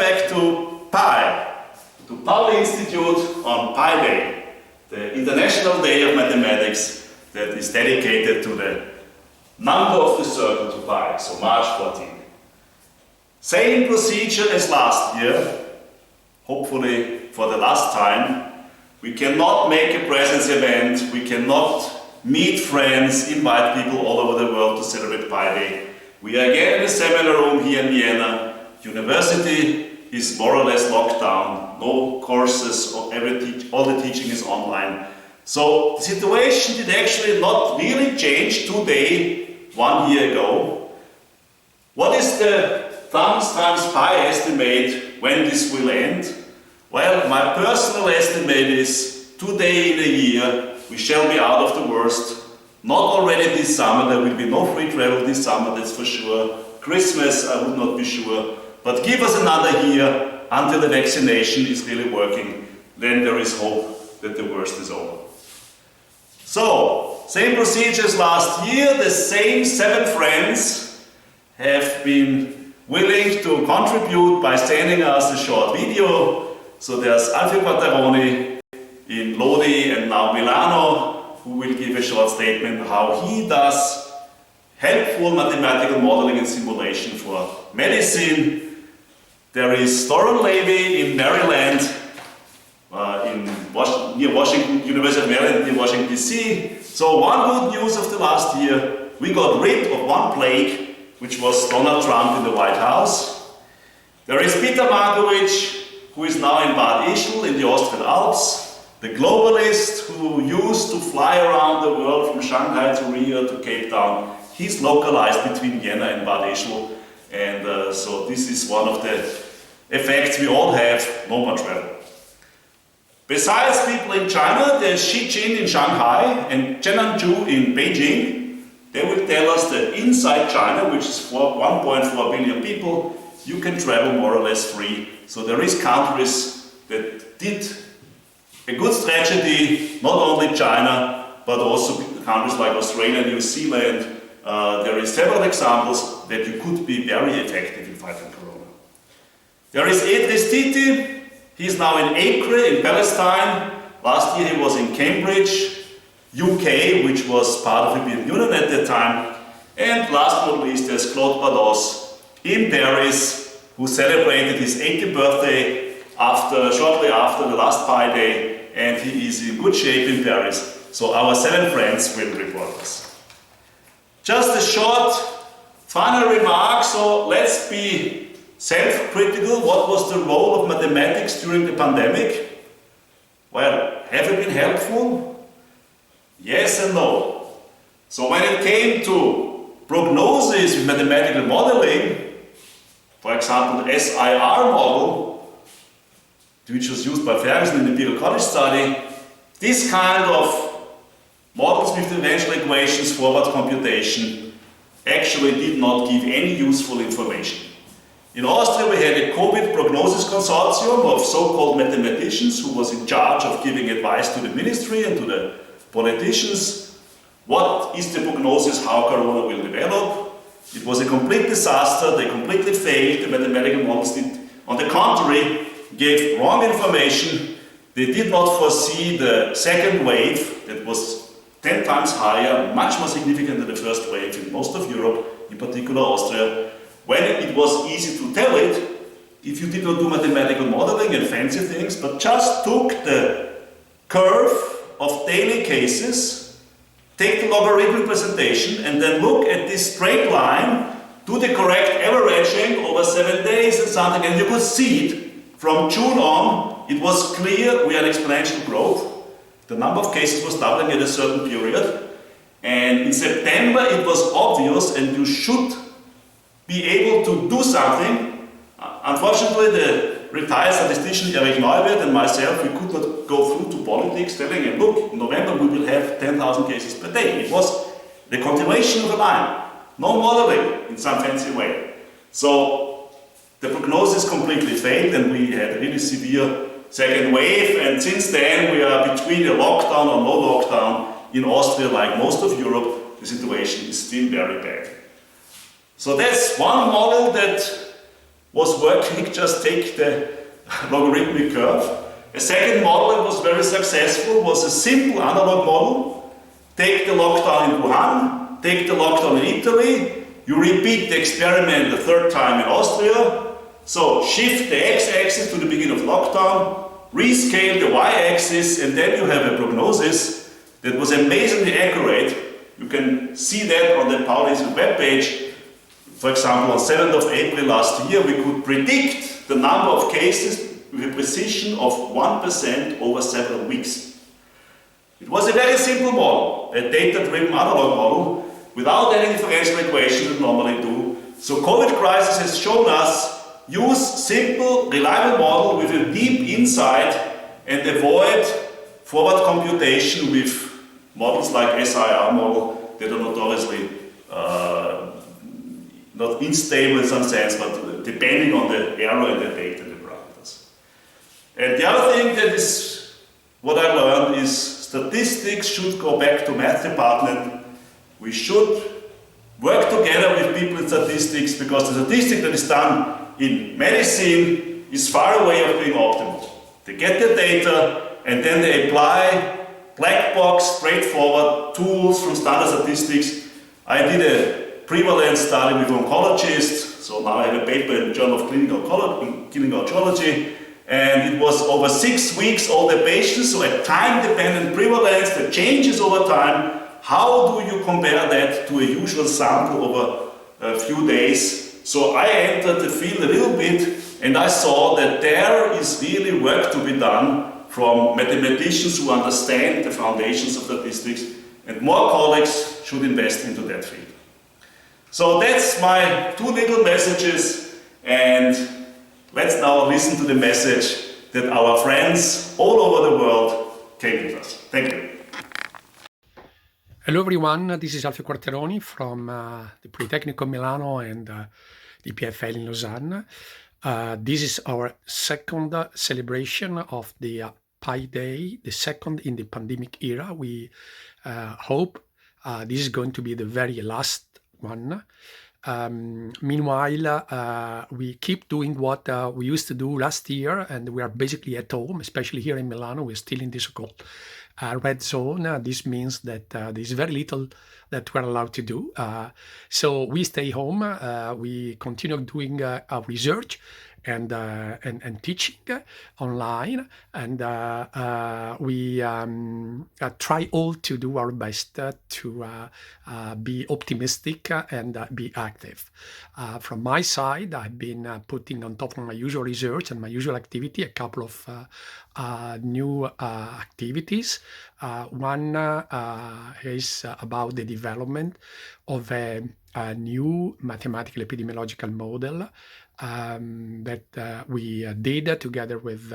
back to PI, to Pauli Institute on Pi Day, the International Day of Mathematics that is dedicated to the number of the circle to pi, so March 14. Same procedure as last year, hopefully for the last time. We cannot make a presence event, we cannot meet friends, invite people all over the world to celebrate Pi Day. We are again in the seminar room here in Vienna. University is more or less locked down, no courses, all the teaching is online. So the situation did actually not really change today, 1 year ago. What is the thumbs times pi estimate when this will end? Well, my personal estimate is today in a year we shall be out of the worst. Not already this summer, there will be no free travel this summer, that's for sure. Christmas, I would not be sure. But give us another year until the vaccination is really working. Then there is hope that the worst is over. So, same procedure as last year. The same 7 friends have been willing to contribute by sending us a short video. So there's Alfio Quattaroni in Lodi and now Milano, who will give a short statement how he does helpful mathematical modeling and simulation for medicine. There is Doron Levy in Maryland, near Washington, University of Maryland, near Washington DC. So one good news of the last year, we got rid of one plague, which was Donald Trump in the White House. There is Peter Markovich, who is now in Bad Ischl in the Austrian Alps, the globalist who used to fly around the world from Shanghai to Rio to Cape Town. He's localized between Vienna and Bad Ischl, and so this is one of the effects we all have, no more travel. Besides people in China, there's Xi Jin in Shanghai and Chenan Zhu in Beijing. They will tell us that inside China, which is 1.4 billion people, you can travel more or less free. So there is countries that did a good strategy, not only China, but also countries like Australia, New Zealand. There is several examples that you could be very effective in fighting Corona. There is Idris Titi. He's now in Acre in Palestine. Last year he was in Cambridge, UK, which was part of the European Union at that time. And last but not least, there's Claude Bados in Paris, who celebrated his 80th birthday shortly after the last Pi Day, and he is in good shape in Paris. So our 7 friends will report us. Just a short final remark, so let's be self-critical. What was the role of mathematics during the pandemic? Well, have it been helpful? Yes and no. So when it came to prognosis with mathematical modeling, for example, the SIR model, which was used by Ferguson in the Imperial College study, this kind of models with differential equations, forward computation, actually did not give any useful information. In Austria we had a COVID prognosis consortium of so-called mathematicians who was in charge of giving advice to the ministry and to the politicians. What is the prognosis, how Corona will develop? It was a complete disaster, they completely failed, the mathematical models did, on the contrary, gave wrong information. They did not foresee the second wave that was 10 times higher, much more significant than the first wave in most of Europe, in particular Austria. When it was easy to tell it, if you did not do mathematical modeling and fancy things, but just took the curve of daily cases, take the logarithmic representation, and then look at this straight line, do the correct averaging over 7 days and something, and you could see it. From June on, it was clear we had exponential growth. The number of cases was doubling at a certain period, and in September it was obvious, and you should be able to do something. Unfortunately, the retired statistician Erich Neuwirth and myself, we could not go through to politics telling him, look, in November we will have 10,000 cases per day. It was the continuation of a line, no modeling in some fancy way. So the prognosis completely failed, and we had a really severe second wave, and since then we are between a lockdown or no lockdown. In Austria, like most of Europe, the situation is still very bad. So that's one model that was working, just take the logarithmic curve. A second model that was very successful was a simple analog model. Take the lockdown in Wuhan, take the lockdown in Italy, you repeat the experiment the third time in Austria. So shift the x-axis to the beginning of lockdown, rescale the y-axis, and then you have a prognosis that was amazingly accurate. You can see that on the Pauli Institute webpage. For example, on 7th of April last year, we could predict the number of cases with a precision of 1% over several weeks. It was a very simple model, a data-driven analog model, without any differential equation that normally do. So COVID crisis has shown us use simple, reliable model with a deep insight and avoid forward computation with models like SIR model that are notoriously not unstable in some sense, but depending on the error in the data and the parameters. And the other thing that is what I learned is statistics should go back to math department. We should work together with people in statistics, because the statistic that is done in medicine is far away of being optimal. They get the data and then they apply black box, straightforward tools from standard statistics. I did a prevalence study with oncologists, so now I have a paper in the Journal of Clinical Oncology, and it was over 6 weeks all the patients, so a time-dependent prevalence that changes over time. How do you compare that to a usual sample over a few days? So I entered the field a little bit, and I saw that there is really work to be done from mathematicians who understand the foundations of statistics, and more colleagues should invest into that field. So that's my two little messages, and let's now listen to the message that our friends all over the world came with us. Thank you. Hello everyone, this is Alfio Quarteroni from the Politecnico of Milano and the PFL in Lausanne. This is our second celebration of the Pi Day, the second in the pandemic era. We hope this is going to be the very last one. Meanwhile, we keep doing what we used to do last year, and we are basically at home, especially here in Milano. We're still in this so-called red zone. This means that there's very little that we're allowed to do. So we stay home, we continue doing our research and teaching online, and we try all to do our best to be optimistic and be active. From my side, I've been putting on top of my usual research and my usual activity a couple of new activities. One is about the development of a new mathematical epidemiological model that we did together with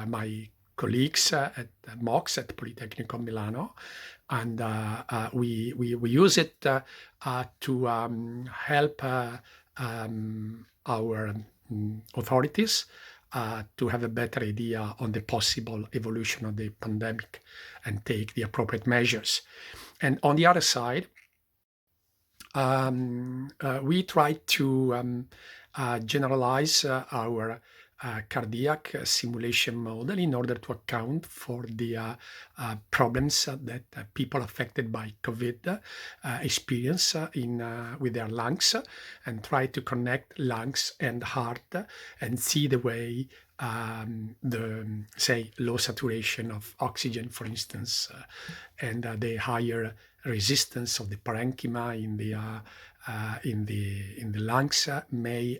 my colleagues at MOX at Politecnico of Milano, and we use it to help our authorities to have a better idea on the possible evolution of the pandemic and take the appropriate measures. And on the other side, we try to generalize our cardiac simulation model in order to account for the problems that people affected by COVID experience with their lungs, and try to connect lungs and heart and see the way the, say, low saturation of oxygen, for instance, and the higher resistance of the parenchyma in the lungs may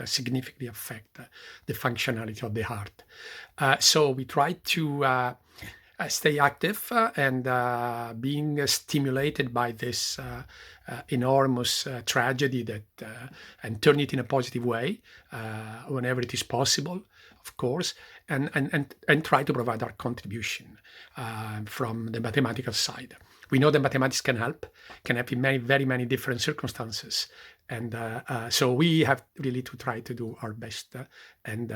significantly affect the functionality of the heart. So we try to stay active and being stimulated by this enormous tragedy and turn it in a positive way whenever it is possible, of course, and try to provide our contribution from the mathematical side. We know that mathematics can help in many, very many different circumstances. And so we have really to try to do our best and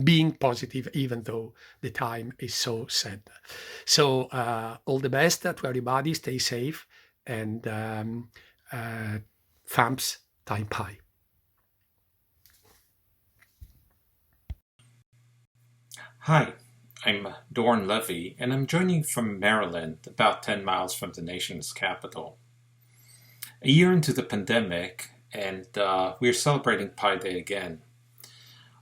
being positive, even though the time is so sad. So all the best to everybody, stay safe, and thumbs time pi. Hi, I'm Dorn Levy, and I'm joining from Maryland, about 10 miles from the nation's capital. A year into the pandemic, and we're celebrating Pi Day again.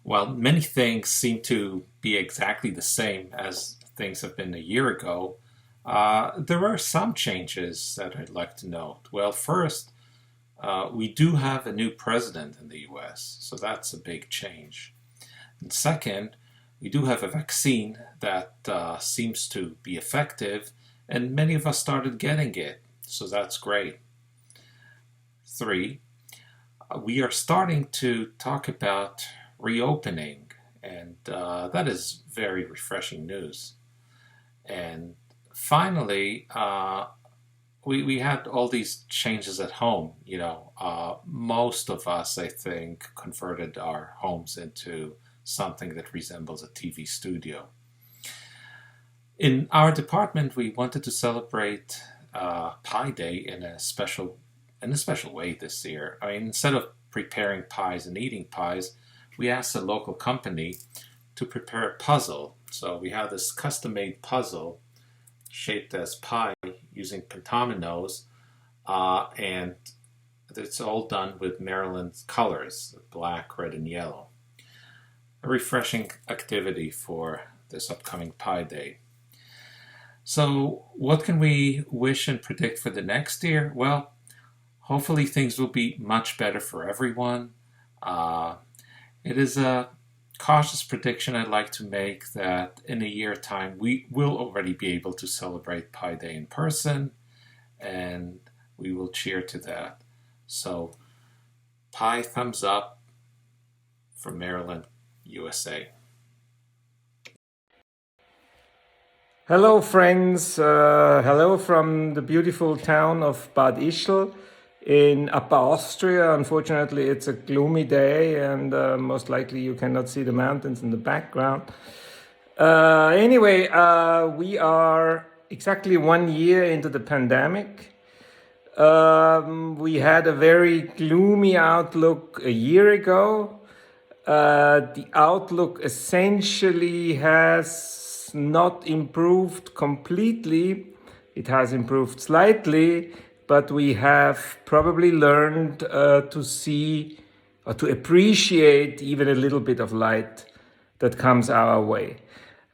While many things seem to be exactly the same as things have been a year ago, there are some changes that I'd like to note. Well, first, we do have a new president in the US, so that's a big change. And second, we do have a vaccine that seems to be effective, and many of us started getting it, so that's great. 3, we are starting to talk about reopening, and that is very refreshing news. And finally, we had all these changes at home. Most of us, I think, converted our homes into something that resembles a TV studio. In our department, we wanted to celebrate Pi Day in a special way this year. I mean, instead of preparing pies and eating pies, we asked a local company to prepare a puzzle. So we have this custom-made puzzle shaped as pie using pentominoes, and it's all done with Maryland's colors, black, red, and yellow. A refreshing activity for this upcoming Pi Day. So what can we wish and predict for the next year? Well, hopefully things will be much better for everyone. It is a cautious prediction I'd like to make that in a year's time we will already be able to celebrate Pi Day in person, and we will cheer to that. So, Pi thumbs up from Maryland, USA. Hello, friends. Hello from the beautiful town of Bad Ischl in Upper Austria. Unfortunately, it's a gloomy day, and most likely you cannot see the mountains in the background. Anyway, we are exactly 1 year into the pandemic. We had a very gloomy outlook a year ago. The outlook essentially has not improved completely. It has improved slightly, but we have probably learned to see or to appreciate even a little bit of light that comes our way.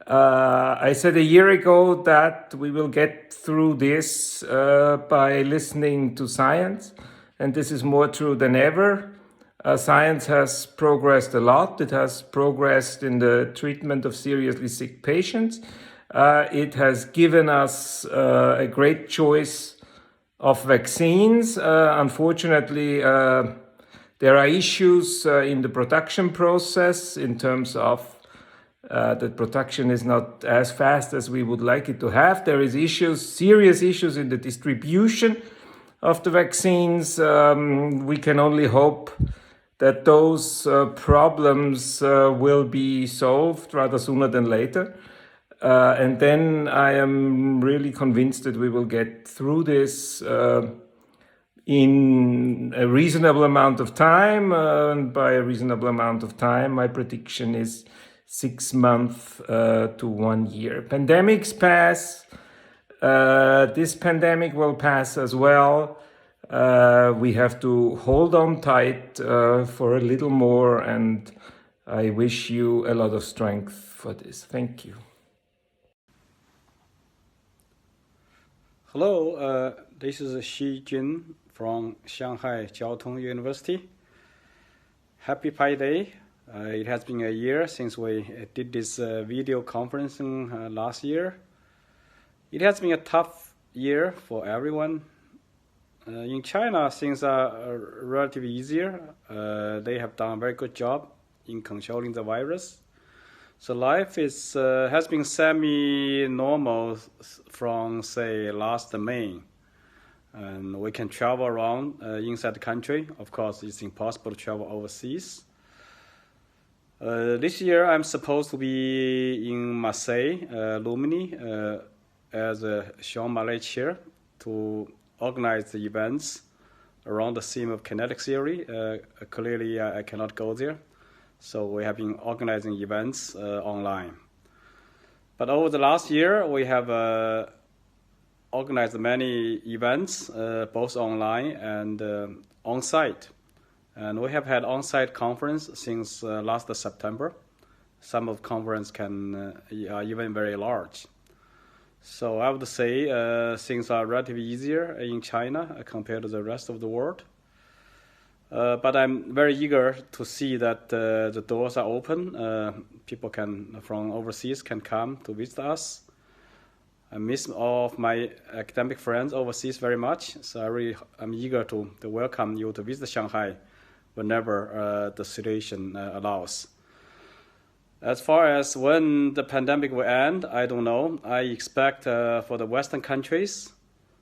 I said a year ago that we will get through this by listening to science, and this is more true than ever. Science has progressed a lot. It has progressed in the treatment of seriously sick patients. It has given us a great choice of vaccines. Unfortunately, there are issues in the production process in terms of that production is not as fast as we would like it to have. There is serious issues in the distribution of the vaccines. We can only hope that those problems will be solved rather sooner than later. And then I am really convinced that we will get through this in a reasonable amount of time. And by a reasonable amount of time, my prediction is 6 months to 1 year. Pandemics pass. This pandemic will pass as well. We have to hold on tight for a little more, and I wish you a lot of strength for this. Thank you. Hello, this is Xi Jun from Shanghai Jiao Tong University. Happy Pi Day. It has been a year since we did this video conferencing last year. It has been a tough year for everyone. In China, things are relatively easier. They have done a very good job in controlling the virus. So life has been semi-normal from, say, last May. And we can travel around inside the country. Of course, it's impossible to travel overseas. This year, I'm supposed to be in Marseille, Lumini, as a Jean Marais chair to organize the events around the theme of kinetic theory. Clearly, I cannot go there. So we have been organizing events online. But over the last year, we have organized many events, both online and on-site. And we have had on-site conference since last September. Some of conference are even very large. So I would say things are relatively easier in China compared to the rest of the world. But I'm very eager to see that the doors are open. People from overseas can come to visit us. I miss all of my academic friends overseas very much. So I'm eager to welcome you to visit Shanghai whenever the situation allows. As far as when the pandemic will end, I don't know. I expect for the Western countries,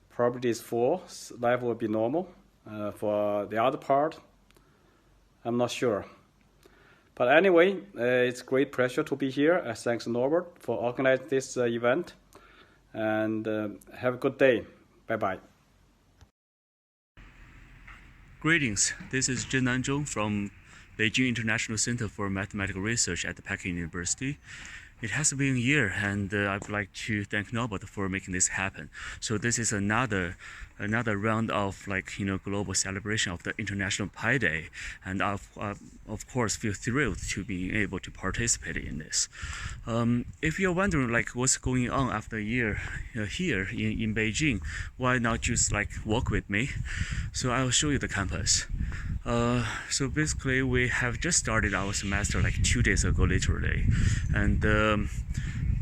probably this fall, life will be normal. For the other part, I'm not sure. But anyway, it's great pleasure to be here. Thanks Norbert for organizing this event. And have a good day. Bye-bye. Greetings, this is Zhenan Zhong from Beijing International Center for Mathematical Research at Peking University. It has been a year, and I would like to thank Norbert for making this happen. So this is another round of global celebration of the International Pi Day, and of course feel thrilled to be able to participate in this. If you're wondering what's going on after a year here in Beijing, why not just walk with me? So I'll show you the campus. So basically, we have just started our semester 2 days ago, literally, and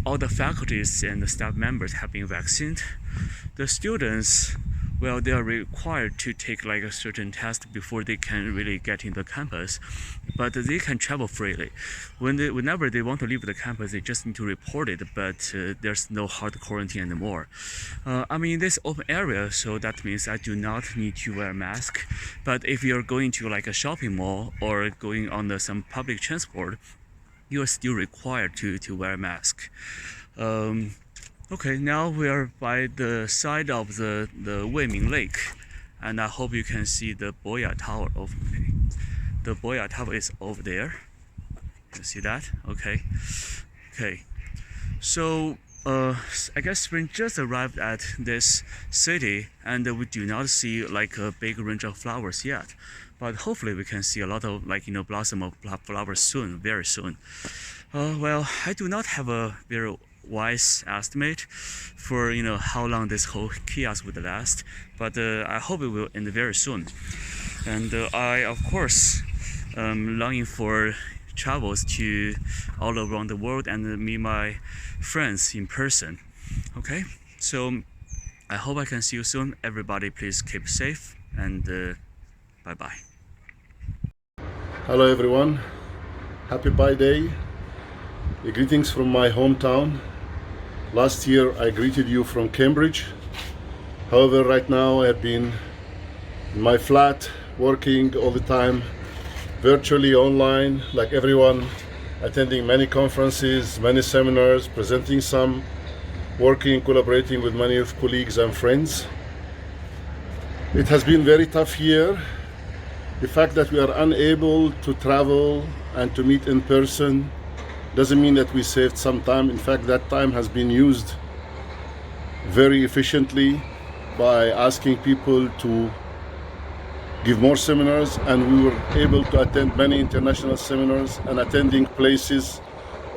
all the faculties and the staff members have been vaccinated. The students, well, they are required to take a certain test before they can really get in the campus, but they can travel freely. Whenever they want to leave the campus, they just need to report it, but there's no hard quarantine anymore. I'm in this open area, so that means I do not need to wear a mask. But if you're going to a shopping mall or going on some public transport, you are still required to wear a mask. Okay, now we are by the side of the Weiming Lake, and I hope you can see the Boya Tower. The Boya Tower is over there. You see that? Okay. So I guess spring just arrived at this city, and we do not see a big range of flowers yet. But hopefully we can see a lot of blossom of flowers soon, very soon. Well, I do not have a very wise estimate for how long this whole chaos would last, but I hope it will end very soon. And I of course longing for travels to all around the world and meet my friends in person. Okay, so I hope I can see you soon. Everybody please keep safe, and bye bye. Hello everyone, happy Pi Day. Greetings from my hometown. Last year I greeted you from Cambridge. However, right now I have been in my flat working all the time, virtually online like everyone, attending many conferences, many seminars, presenting some, working, collaborating with many of colleagues and friends. It has been a very tough year. The fact that we are unable to travel and to meet in person doesn't mean that we saved some time. In fact, that time has been used very efficiently by asking people to give more seminars, and we were able to attend many international seminars and attending places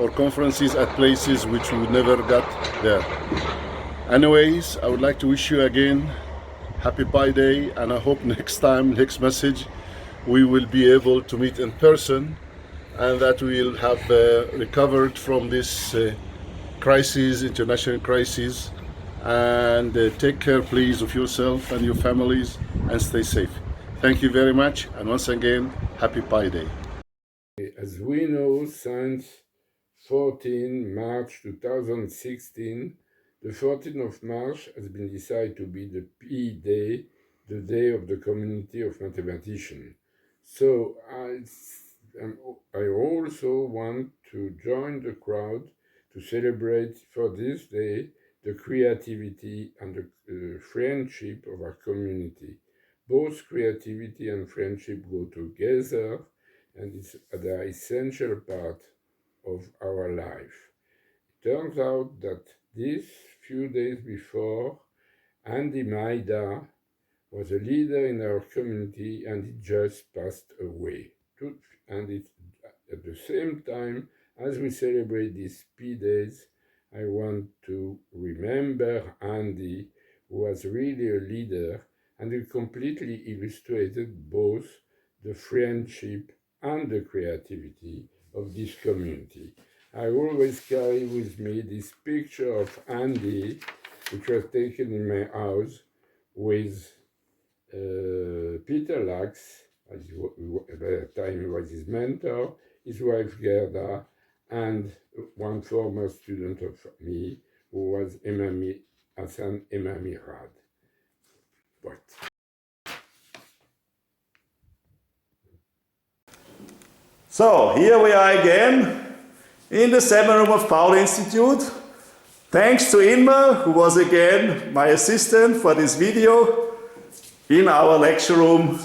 or conferences at places which we would never got there. Anyways, I would like to wish you again happy Pi Day, and I hope next message, we will be able to meet in person, and that we will have recovered from this crisis, international crisis. And take care, please, of yourself and your families, and stay safe. Thank you very much, and once again, happy Pi Day. As we know, since 14 March 2016, the 14th of March has been decided to be the Pi Day, the day of the community of mathematicians. So I also want to join the crowd to celebrate for this day the creativity and the friendship of our community. Both creativity and friendship go together, and they are essential part of our life. Turns out that this few days before, Andy Maida was a leader in our community and he just passed away. And it, at the same time, as we celebrate these P days, I want to remember Andy, who was really a leader and who completely illustrated both the friendship and the creativity of this community. I always carry with me this picture of Andy, which was taken in my house with Peter Lax, at the time he was his mentor, his wife Gerda, and one former student of me, who was Hassan Emami Rad. What? So here we are again in the seminar room of Pauli Institute. Thanks to Inma, who was again my assistant for this video, in our lecture room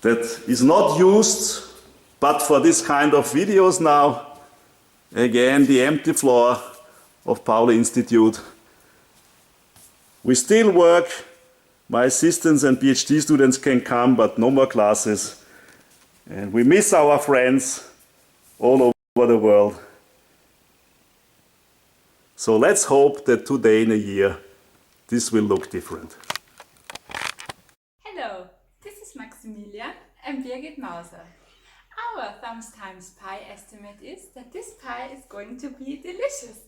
that is not used but for this kind of videos now. Again, the empty floor of Pauli Institute. We still work. My assistants and PhD students can come, but no more classes. And we miss our friends all over the world. So let's hope that today in a year, this will look different. Hello, this is Maximilian and Birgit Mauser. Our thumbs times pi estimate is that this pie is going to be delicious.